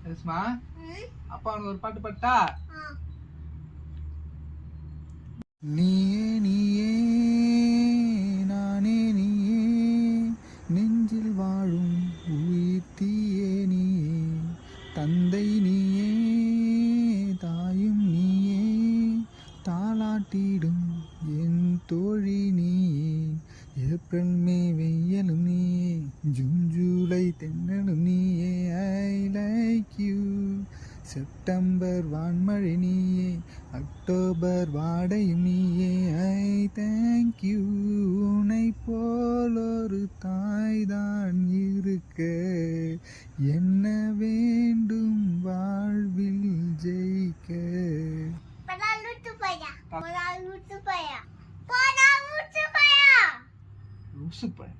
ரேஷ்மா அப்பா உனக்கு ஒரு பாட்டு பாட்டா? நீயே நீயே நானே நீயே நெஞ்சில் வாழும் உயிர் தீயே நீயே தந்தை நீயே தாயும் நீயே தாலாட்டிடும் என் தோழி நீயே ஏப்ரல் மே வெயிலும் நீயே ஜூன் ஜூலை தென்னலும் நீயே ஐ லைக் யூ செப்டம்பர் வான்மழை நீயே அக்டோபர் வாடையும் நீயே ஐ தேங்க் யூ உன்னை போல் ஒரு தாய்தான் இருக்க என்ன வேண்டும் வாழ்வில் ஜெயிக்க. லூசு பையன்